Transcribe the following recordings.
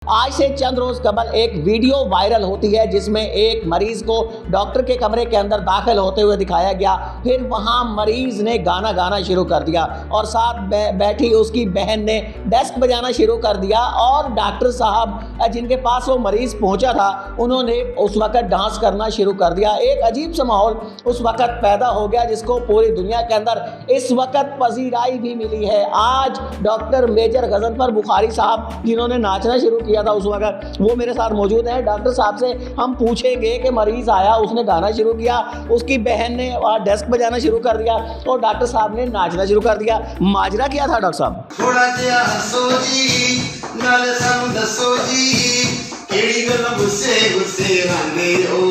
आज से चंद रोज कबल एक वीडियो वायरल होती है जिसमें एक मरीज को डॉक्टर के कमरे के अंदर दाखिल होते हुए दिखाया गया। फिर वहां मरीज ने गाना गाना शुरू कर दिया और साथ बैठी उसकी बहन ने डेस्क बजाना शुरू कर दिया और डॉक्टर साहब जिनके पास वो मरीज पहुंचा था उन्होंने उस वक्त डांस करना शुरू कर दिया। एक अजीब सा माहौल उस वक्त पैदा हो गया जिसको पूरी दुनिया के अंदर इस वक्त पजीराई भी मिली है। आज डॉक्टर मेजर गजनफर बुखारी साहब जिन्होंने नाचना शुरू किया था उस वक्त वो मेरे साथ मौजूद हैं। डॉक्टर साहब से हम पूछेंगे कि मरीज आया, उसने गाना शुरू किया, उसकी बहन ने डेस्क बजाना शुरू कर दिया और डॉक्टर साहब ने नाचना शुरू कर दिया। माजरा क्या था डॉक्टर साहब? थोड़ा जिहा हसो जी नाल सानू दसो जी केड़ी गल्लां गुस्से गुस्से आंदे हो।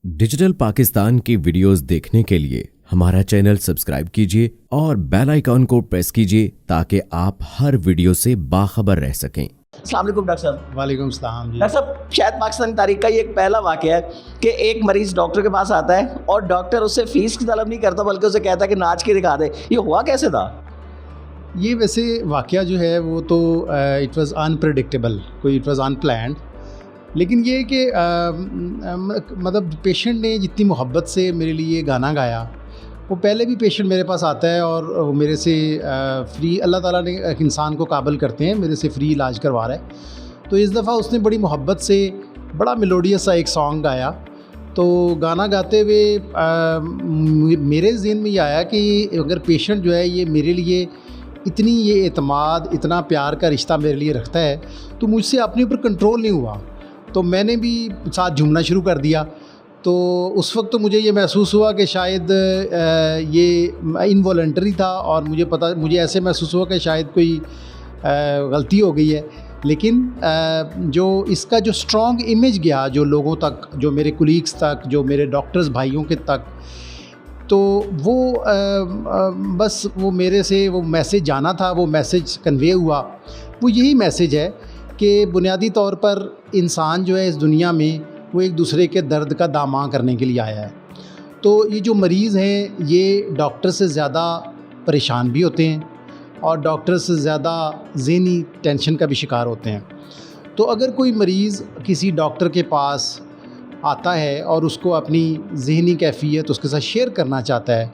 डिजिटल पाकिस्तान की वीडियोस देखने के लिए हमारा चैनल सब्सक्राइब कीजिए और बेल आइकॉन को प्रेस कीजिए ताकि आप हर वीडियो से बाखबर रह सकें। अस्सलाम वालेकुम डॉक्टर साहब। वालेकुम सलाम जी। डॉक्टर साहब, शायद पाकिस्तानी तारीख का ये एक पहला वाकया है कि एक मरीज डॉक्टर के पास आता है और डॉक्टर उससे फीस की तलब नहीं करता बल्कि उसे कहता है कि नाच के दिखा दे। ये हुआ कैसे था? ये वैसे वाकया जो है वो तो इट वाज अनप्रेडिक्टेबल, कोई इट वाज अनप्लान्ड। लेकिन ये कि मतलब पेशेंट ने जितनी मोहब्बत से मेरे लिए गाना गाया, वो पहले भी पेशेंट मेरे पास आता है और मेरे से फ्री, अल्लाह ताला ने एक इंसान को काबिल करते हैं, मेरे से फ्री इलाज करवा रहा है। तो इस दफ़ा उसने बड़ी मोहब्बत से बड़ा मेलोडियस सा एक सॉन्ग गाया। तो गाना गाते हुए मेरे ज़हन में ये आया कि अगर पेशेंट जो है ये मेरे लिए इतनी ये एतमाद, इतना प्यार का रिश्ता मेरे लिए रखता है तो मुझसे अपने ऊपर कंट्रोल नहीं हुआ, तो मैंने भी साथ झूमना शुरू कर दिया। तो उस वक्त तो मुझे ये महसूस हुआ कि शायद ये इनवॉलंटरी था और मुझे ऐसे महसूस हुआ कि शायद कोई गलती हो गई है। लेकिन जो इसका जो स्ट्रॉन्ग इमेज गया जो लोगों तक, जो मेरे कुलीग्स तक, जो मेरे डॉक्टर्स भाइयों के तक, तो वो बस वो मेरे से वो मैसेज जाना था, वो मैसेज कन्वे हुआ। वो यही मैसेज है कि बुनियादी तौर पर इंसान जो है इस दुनिया में वो एक दूसरे के दर्द का दामां करने के लिए आया है। तो ये जो मरीज़ हैं ये डॉक्टर से ज़्यादा परेशान भी होते हैं और डॉक्टर से ज़्यादा ज़हनी टेंशन का भी शिकार होते हैं। तो अगर कोई मरीज़ किसी डॉक्टर के पास आता है और उसको अपनी ज़हनी कैफ़ियत उसके साथ शेयर करना चाहता है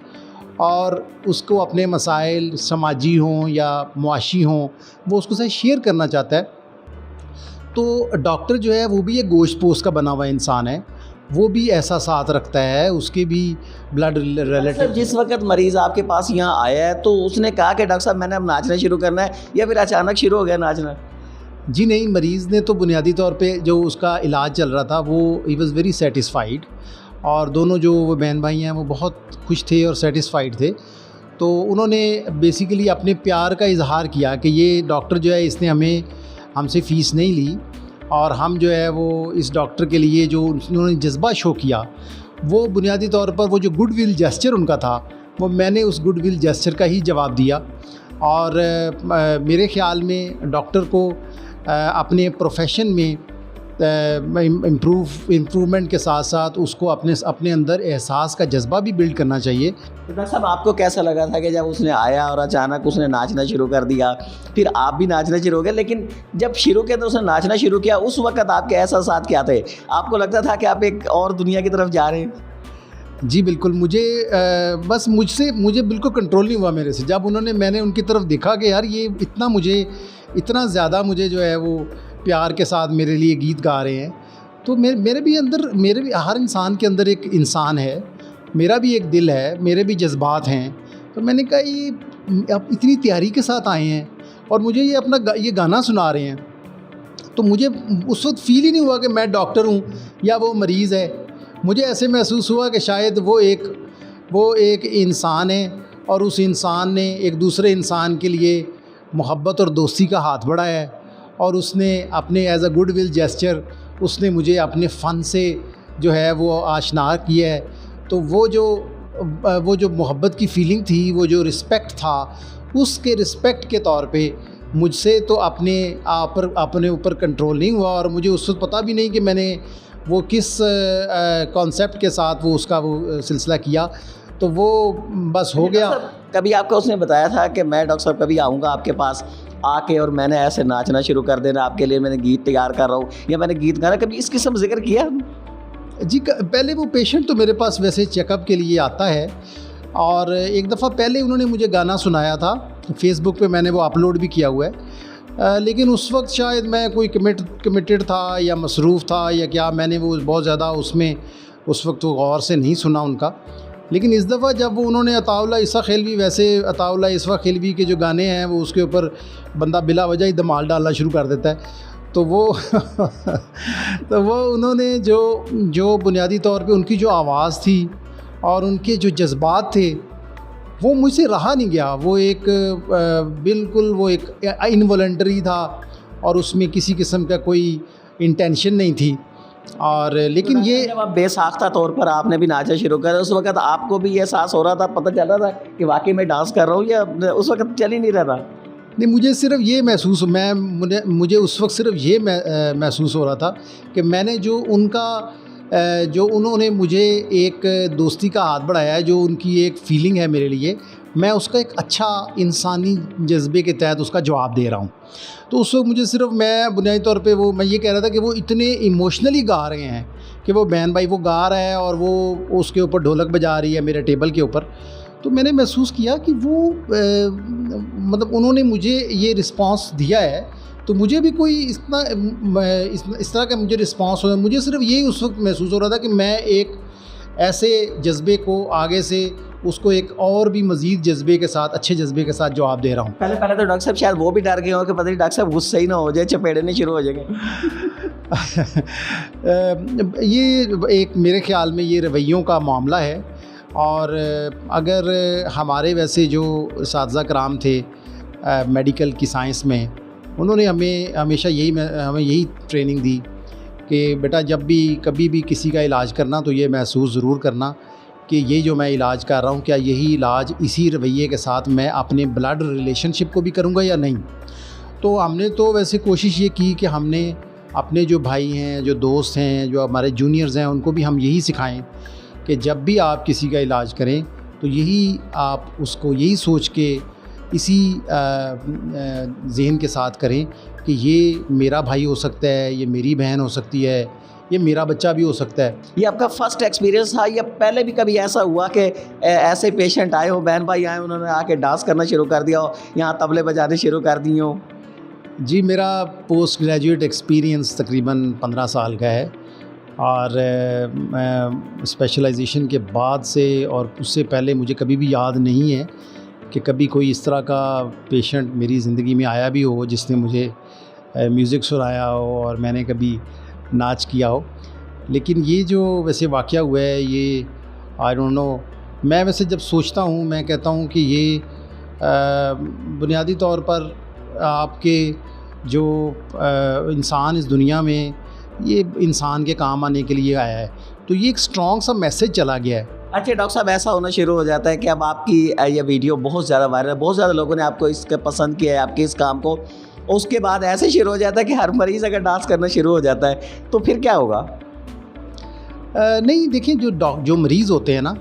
और उसको अपने मसाइल समाजी हों या मुआशी हों वो उसके साथ शेयर करना चाहता है, तो डॉक्टर जो है वो भी एक गोश्त पोस्ट का बना हुआ इंसान है, वो भी ऐसा साथ रखता है, उसके भी ब्लड रिलेटिव। जिस वक्त मरीज़ आपके पास यहाँ आया है तो उसने कहा कि डॉक्टर साहब मैंने अब नाचना शुरू करना है, या फिर अचानक शुरू हो गया नाचना? जी नहीं, मरीज़ ने तो बुनियादी तौर पे जो उसका इलाज चल रहा था वो ही वॉज़ वेरी सेटिस्फाइड और दोनों जो वो बहन भाई हैं वो बहुत खुश थे और सेटिस्फाइड थे। तो उन्होंने बेसिकली अपने प्यार का इजहार किया कि ये डॉक्टर जो है इसने हमसे फ़ीस नहीं ली और हम जो है वो इस डॉक्टर के लिए जो उन्होंने जज्बा शो किया वो बुनियादी तौर पर वो जो गुडविल जेस्चर उनका था वो मैंने उस गुडविल जेस्चर का ही जवाब दिया। और मेरे ख़्याल में डॉक्टर को अपने प्रोफेशन में इम्प्रूवमेंट के साथ साथ उसको अपने अंदर एहसास का जज्बा भी बिल्ड करना चाहिए। तो डॉक्टर साहब आपको कैसा लगा था कि जब उसने आया और अचानक उसने नाचना शुरू कर दिया, फिर आप भी नाचना शुरू हो गए, लेकिन जब शुरू किया तो उसने नाचना शुरू किया, उस वक्त आपके एहसास क्या थे? आपको लगता था कि आप एक और दुनिया की तरफ जा रहे हैं? जी बिल्कुल, मुझे बिल्कुल कंट्रोल नहीं हुआ मेरे से। जब मैंने उनकी तरफ देखा कि यार ये इतना ज़्यादा मुझे जो है वो प्यार के साथ मेरे लिए गीत गा रहे हैं, तो मेरे भी हर इंसान के अंदर एक इंसान है, मेरा भी एक दिल है, मेरे भी जज्बात हैं। तो मैंने कहा ये आप इतनी तैयारी के साथ आए हैं और मुझे ये गाना सुना रहे हैं, तो मुझे उस वक्त फ़ील ही नहीं हुआ कि मैं डॉक्टर हूँ या वो मरीज़ है। मुझे ऐसे महसूस हुआ कि शायद वो एक इंसान है और उस इंसान ने एक दूसरे इंसान के लिए मोहब्बत और दोस्ती का हाथ बढ़ाया है और उसने अपने as a goodwill gesture उसने मुझे अपने फ़न से जो है वो आशना किया है। तो वो जो मोहब्बत की फ़ीलिंग थी, वो जो रिस्पेक्ट था, उसके रिस्पेक्ट के तौर पे मुझसे तो अपने ऊपर कंट्रोल नहीं हुआ और मुझे उस वक्त पता भी नहीं कि मैंने वो किस कॉन्सेप्ट के साथ वो उसका वो सिलसिला किया। तो वो बस हो गया। कभी आपको उसने बताया था कि मैं डॉक्टर साहब कभी आऊँगा आपके पास, आके और मैंने ऐसे नाचना शुरू कर देना, आपके लिए मैंने गीत तैयार कर रहा हूँ या मैंने गीत गाना, कभी इस किस्म जिक्र किया? जी पहले वो पेशेंट तो मेरे पास वैसे चेकअप के लिए आता है, और एक दफ़ा पहले उन्होंने मुझे गाना सुनाया था, फेसबुक पे मैंने वो अपलोड भी किया हुआ है, लेकिन उस वक्त शायद मैं कोई कमिटेड था या मसरूफ़ था या क्या, मैंने वो बहुत ज़्यादा उसमें उस वक्त तो गौर से नहीं सुना उनका। लेकिन इस दफ़ा जब वो उन्होंने अताउल्ला ईसा खिलवी, वैसे अताउल्ला ईसा खिलवी के जो गाने हैं वो उसके ऊपर बंदा बिला वजह ही धमाल डालना शुरू कर देता है, तो वो तो वो उन्होंने जो बुनियादी तौर पे उनकी जो आवाज़ थी और उनके जो जज्बात थे वो मुझसे रहा नहीं गया। वो एक बिल्कुल वो एक इनवॉलंटरी था और उसमें किसी किस्म का कोई इंटेंशन नहीं थी। और लेकिन ये जब आप बेसाख्ता तौर पर आपने भी नाचना शुरू करा, उस वक्त आपको भी ये एहसास हो रहा था, पता चल रहा था कि वाकई में डांस कर रहा हूँ, या उस वक्त चल ही नहीं रहा था? नहीं, मुझे सिर्फ ये महसूस मुझे उस वक्त सिर्फ ये महसूस हो रहा था कि मैंने जो उन्होंने मुझे एक दोस्ती का हाथ बढ़ाया है, जो उनकी एक फ़ीलिंग है मेरे लिए, मैं उसका एक अच्छा इंसानी जज्बे के तहत उसका जवाब दे रहा हूँ। तो उस वक्त मुझे सिर्फ मैं बुनियादी तौर पे मैं ये कह रहा था कि वो इतने इमोशनली गा रहे हैं कि वो बहन भाई वो गा रहा है और वो उसके ऊपर ढोलक बजा रही है मेरे टेबल के ऊपर। तो मैंने महसूस किया कि वो मतलब उन्होंने मुझे ये रिस्पांस दिया है, तो मुझे भी कोई इस तरह का मुझे रिस्पांस हो, मुझे सिर्फ यही उस वक्त महसूस हो रहा था कि मैं एक ऐसे जज्बे को आगे से उसको एक और भी मज़ीद जज्बे के साथ, अच्छे जज्बे के साथ जवाब दे रहा हूँ। पहले तो डॉक्टर साहब शायद वो भी डर गए हो कि पता नहीं डॉक्टर साहब गुस्सा ही ना हो जाए, चपेड़ने शुरू हो जाएंगे। ये एक मेरे ख़्याल में ये रवैयों का मामला है, और अगर हमारे वैसे जो असातिज़ा कराम थे मेडिकल की साइंस में, उन्होंने हमें हमेशा हमें यही ट्रेनिंग दी कि बेटा जब भी कभी भी किसी का इलाज करना तो ये महसूस ज़रूर करना कि ये जो मैं इलाज कर रहा हूँ, क्या यही इलाज इसी रवैये के साथ मैं अपने ब्लड रिलेशनशिप को भी करूँगा या नहीं। तो हमने तो वैसे कोशिश ये की कि हमने अपने जो भाई हैं, जो दोस्त हैं, जो हमारे जूनियर्स हैं, उनको भी हम यही सिखाएं कि जब भी आप किसी का इलाज करें तो यही आप उसको यही सोच के इसी ज़हन के साथ करें कि ये मेरा भाई हो सकता है, ये मेरी बहन हो सकती है, ये मेरा बच्चा भी हो सकता है। ये आपका फर्स्ट एक्सपीरियंस था या पहले भी कभी ऐसा हुआ कि ऐसे पेशेंट आए हो, बहन भाई आए, उन्होंने आके डांस करना शुरू कर दिया हो, यहाँ तबले बजाने शुरू कर दिए हो? जी, मेरा पोस्ट ग्रेजुएट एक्सपीरियंस तकरीबन 15 साल का है, और स्पेशलाइजेशन के बाद से और उससे पहले मुझे कभी भी याद नहीं है कि कभी कोई इस तरह का पेशेंट मेरी ज़िंदगी में आया भी हो जिसने मुझे म्यूज़िक सुनाया हो और मैंने कभी नाच किया हो। लेकिन ये जो वैसे वाक़या हुआ है, ये आई डोंट नो, मैं वैसे जब सोचता हूँ मैं कहता हूँ कि ये बुनियादी तौर पर आपके जो इंसान इस दुनिया में, ये इंसान के काम आने के लिए आया है, तो ये एक स्ट्रॉन्ग सा मैसेज चला गया है। अच्छा डॉक्टर साहब, ऐसा होना शुरू हो जाता है कि अब आपकी ये वीडियो बहुत ज़्यादा वायरल है, बहुत ज़्यादा लोगों ने आपको इसका पसंद किया है, आपके इस काम को, उसके बाद ऐसे शुरू हो जाता है कि हर मरीज़ अगर डांस करना शुरू हो जाता है तो फिर क्या होगा? नहीं, देखिए, जो मरीज़ होते हैं ना,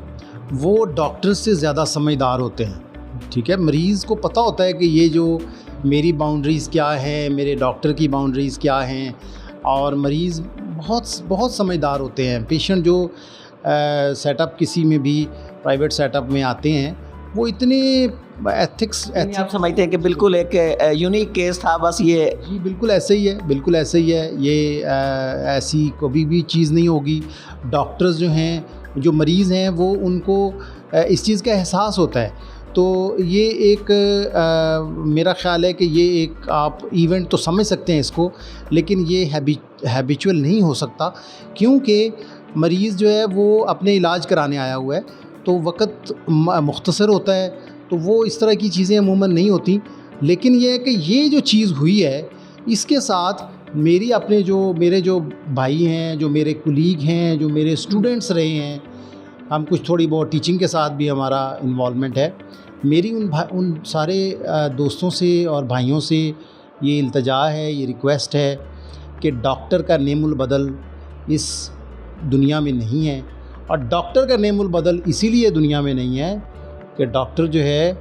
वो डॉक्टर से ज़्यादा समझदार होते हैं। ठीक है, मरीज़ को पता होता है कि ये जो मेरी बाउंड्रीज़ क्या हैं, मेरे डॉक्टर की बाउंड्रीज़ क्या हैं, और मरीज़ बहुत समझदार होते हैं। पेशेंट जो सेटअप किसी में भी प्राइवेट सेटअप में आते हैं, वो इतने एथिक्स आप समझते हैं कि बिल्कुल एक यूनिक केस था बस ये? जी बिल्कुल ऐसे ही है, बिल्कुल ऐसे ही है। ये ऐसी कभी भी चीज़ नहीं होगी। डॉक्टर्स जो हैं, जो मरीज़ हैं, वो उनको इस चीज़ का एहसास होता है। तो ये एक मेरा ख़्याल है कि ये एक आप इवेंट तो समझ सकते हैं इसको, लेकिन ये हैबिचुअल नहीं हो सकता, क्योंकि मरीज़ जो है वो अपने इलाज कराने आया हुआ है, तो वक़्त मुख्तसर होता है, तो वो इस तरह की चीज़ें अमूमन नहीं होती। लेकिन ये है कि ये जो चीज़ हुई है, इसके साथ मेरे जो भाई हैं, जो मेरे कुलीग हैं, जो मेरे स्टूडेंट्स रहे हैं, हम कुछ थोड़ी बहुत टीचिंग के साथ भी हमारा इन्वॉल्वमेंट है। मेरी उन सारे दोस्तों से और भाइयों से ये इल्तजा है, ये रिक्वेस्ट है कि डॉक्टर का नेमुल बदल इस दुनिया में नहीं है। और डॉक्टर का नेमुल बदल इसीलिए दुनिया में नहीं है कि डॉक्टर जो है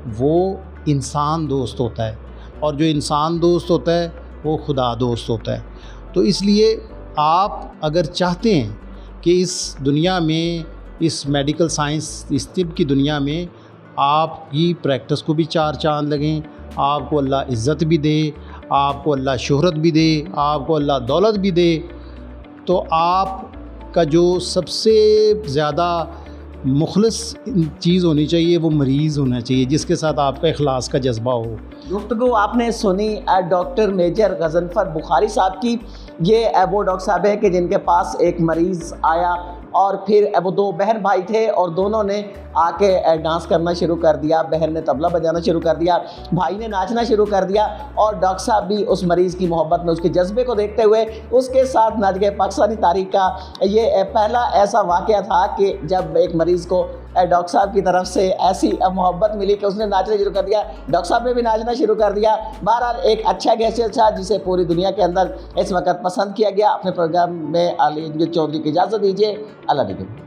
वो इंसान दोस्त होता है। और जो इंसान दोस्त होता है वो खुदा दोस्त होता है। तो इसलिए आप अगर चाहते हैं कि इस दुनिया में, इस मेडिकल साइंस, इस तिब की दुनिया में आपकी प्रैक्टिस को भी चार चांद लगें, आपको अल्लाह इज़्ज़त भी दे, आपको अल्लाह शोहरत भी दे, आपको अल्लाह दौलत भी दे, तो आपका जो सबसे ज़्यादा मुखलिस चीज़ होनी चाहिए वो मरीज़ होना चाहिए, जिसके साथ आपका इखलास का जज्बा हो। गुफ्तगू आपने सुनी डॉक्टर मेजर गज़नफ़र बुखारी साहब की। ये वो डॉक्टर साहब है कि जिनके पास एक मरीज़ आया और फिर वो दो बहन भाई थे और दोनों ने आके डांस करना शुरू कर दिया। बहन ने तबला बजाना शुरू कर दिया, भाई ने नाचना शुरू कर दिया और डॉक्टर साहब भी उस मरीज़ की मोहब्बत में, उसके जज्बे को देखते हुए उसके साथ नाच गए। पाकिस्तानी तारीख़ का ये पहला ऐसा वाक़या था कि जब एक मरीज़ को डॉक्टर साहब की तरफ से ऐसी मोहब्बत मिली कि उसने नाचना शुरू कर दिया, डॉक्टर साहब ने भी नाचना शुरू कर दिया। बहरहाल एक अच्छा गेस्चर था जिसे पूरी दुनिया के अंदर इस वक्त पसंद किया गया। अपने प्रोग्राम में अली चौधरी की इजाज़त दीजिए। अल्लाह निगहबान।